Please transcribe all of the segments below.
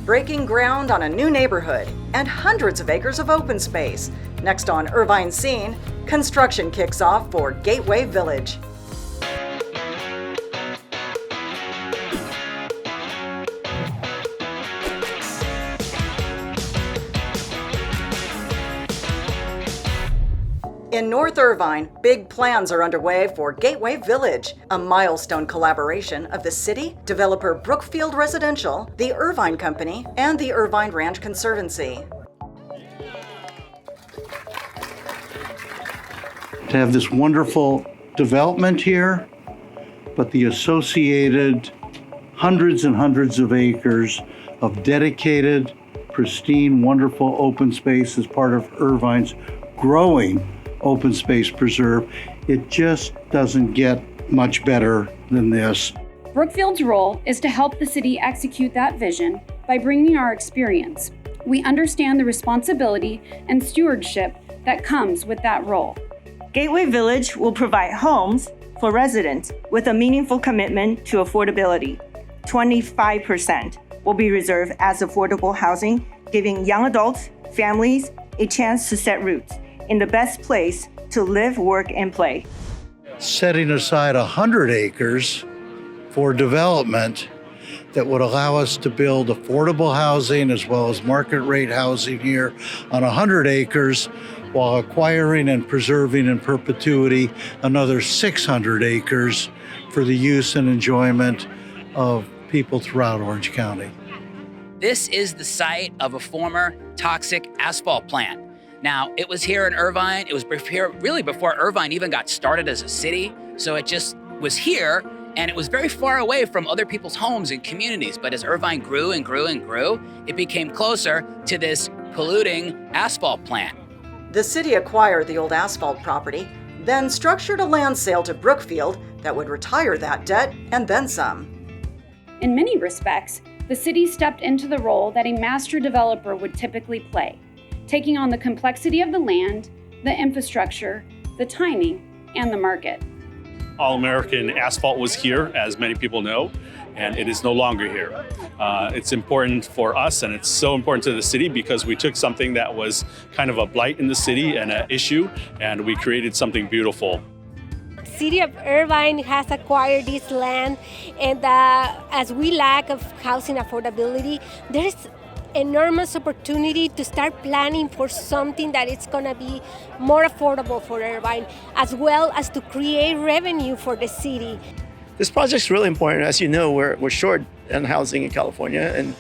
breaking ground on a new neighborhood, and hundreds of acres of open space. Next on Irvine Scene, construction kicks off for Gateway Village. In North Irvine, big plans are underway for Gateway Village, a milestone collaboration of the city, developer Brookfield Residential, the Irvine Company, and the Irvine Ranch Conservancy. To have this wonderful development here, but the associated hundreds and hundreds of acres of dedicated, pristine, wonderful open space as part of Irvine's growing open space preserve. It just doesn't get much better than this. Brookfield's role is to help the city execute that vision by bringing our experience. We understand the responsibility and stewardship that comes with that role. Gateway Village will provide homes for residents with a meaningful commitment to affordability. 25% will be reserved as affordable housing, giving young adults, families, a chance to set roots in the best place to live, work, and play. Setting aside 100 acres for development that would allow us to build affordable housing as well as market rate housing here on 100 acres, while acquiring and preserving in perpetuity another 600 acres for the use and enjoyment of people throughout Orange County. This is the site of a former toxic asphalt plant. Now, it was here in Irvine. It was here really before Irvine even got started as a city. So it just was here, and it was very far away from other people's homes and communities. But as Irvine grew and grew and grew, it became closer to this polluting asphalt plant. The city acquired the old asphalt property, then structured a land sale to Brookfield that would retire that debt and then some. In many respects, the city stepped into the role that a master developer would typically play, taking on the complexity of the land, the infrastructure, the timing, and the market. All-American asphalt was here, as many people know, and it is no longer here. It's important for us, and it's so important to the city because we took something that was kind of a blight in the city and an issue, and we created something beautiful. City of Irvine has acquired this land, and as we lack of housing affordability, there is enormous opportunity to start planning for something that it's going to be more affordable for Irvine, as well as to create revenue for the city. This project's really important. As you know, we're short on housing in California, and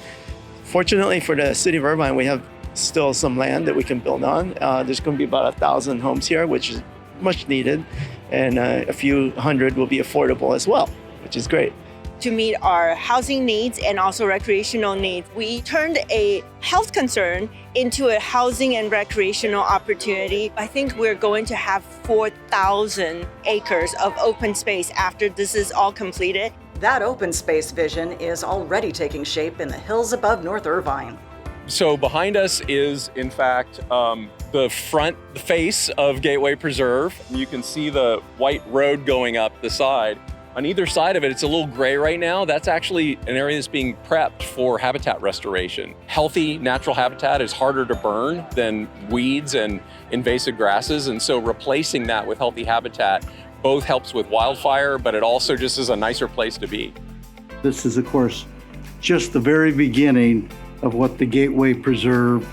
fortunately for the city of Irvine, we have still some land that we can build on. There's going to be about 1,000 homes here, which is much needed, and a few hundred will be affordable as well, which is great. To meet our housing needs and also recreational needs, we turned a health concern into a housing and recreational opportunity. I think we're going to have 4,000 acres of open space after this is all completed. That open space vision is already taking shape in the hills above North Irvine. So behind us is, in fact, the front face of Gateway Preserve. You can see the white road going up the side. On either side of it, it's a little gray right now. That's actually an area that's being prepped for habitat restoration. Healthy natural habitat is harder to burn than weeds and invasive grasses, and so replacing that with healthy habitat both helps with wildfire, but it also just is a nicer place to be. This is, of course, just the very beginning of what the Gateway Preserve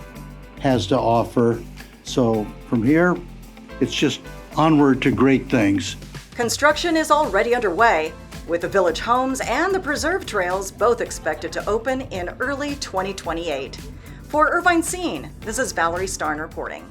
has to offer. So from here, it's just onward to great things. Construction is already underway, with the village homes and the preserve trails both expected to open in early 2028. For Irvine Scene, this is Valerie Starn reporting.